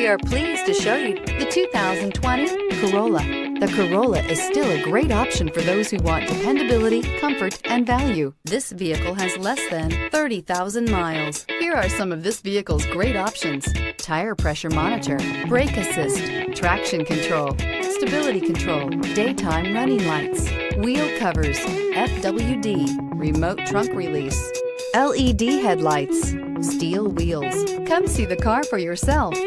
We are pleased to show you the 2020 Corolla. The Corolla is still a great option for those who want dependability, comfort, and value. This vehicle has less than 30,000 miles. Here are some of this vehicle's great options: tire pressure monitor, brake assist, traction control, stability control, daytime running lights, wheel covers, FWD, remote trunk release, LED headlights, steel wheels. Come see the car for yourself.